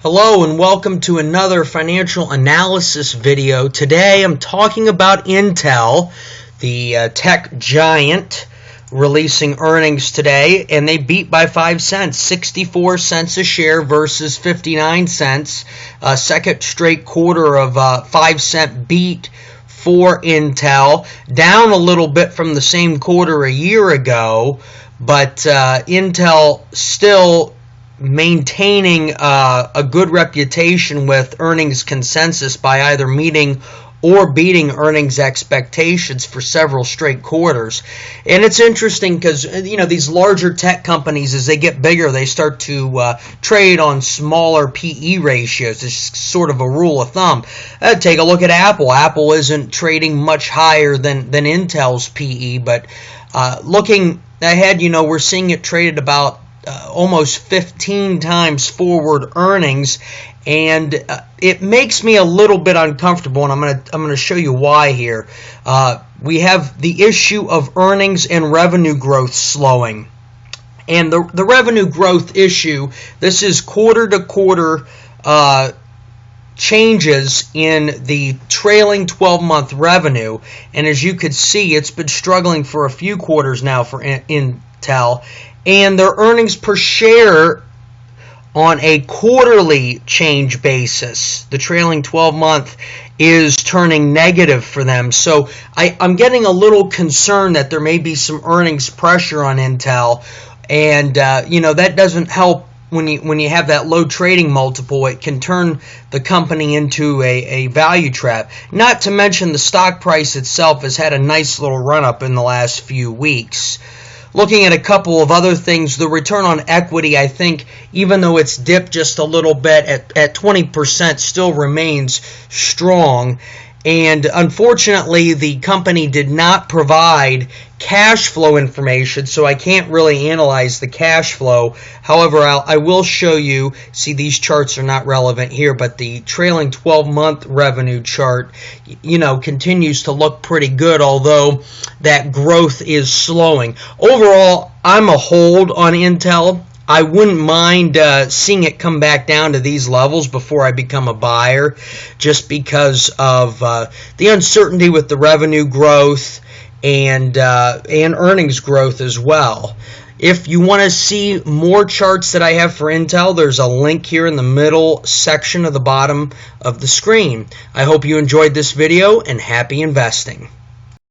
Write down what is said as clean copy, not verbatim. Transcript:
Hello and welcome to another financial analysis video. Today I'm talking about Intel, the tech giant, releasing earnings today, and they beat by 5 cents, 64 cents a share versus 59 cents. Second straight quarter of 5-cent beat for Intel, down a little bit from the same quarter a year ago, but Intel still maintaining a good reputation with earnings consensus by either meeting or beating earnings expectations for several straight quarters. And it's interesting because, these larger tech companies, as they get bigger, they start to trade on smaller PE ratios. It's sort of a rule of thumb. Take a look at Apple. Apple isn't trading much higher than Intel's PE, but looking ahead, we're seeing it traded about almost 15 times forward earnings, and it makes me a little bit uncomfortable, and I'm going to show you why here. We have the issue of earnings and revenue growth slowing. And the revenue growth issue, this is quarter-to-quarter changes in the trailing 12-month revenue, and as you could see, it's been struggling for a few quarters now for Intel. And their earnings per share on a quarterly change basis, the trailing 12-month, is turning negative for them. So I'm getting a little concerned that there may be some earnings pressure on Intel, and that doesn't help when you have that low trading multiple. It can turn the company into a value trap. Not to mention the stock price itself has had a nice little run-up in the last few weeks. Looking at a couple of other things, the return on equity, I think, even though it's dipped just a little bit at 20%, still remains strong. And unfortunately, the company did not provide cash flow information, so I can't really analyze the cash flow. However, I will show you, see, these charts are not relevant here, but the trailing 12-month revenue chart, continues to look pretty good, although that growth is slowing. Overall, I'm a hold on Intel. I wouldn't mind seeing it come back down to these levels before I become a buyer, just because of the uncertainty with the revenue growth and earnings growth as well. If you want to see more charts that I have for Intel, there's a link here in the middle section of the bottom of the screen. I hope you enjoyed this video, and happy investing.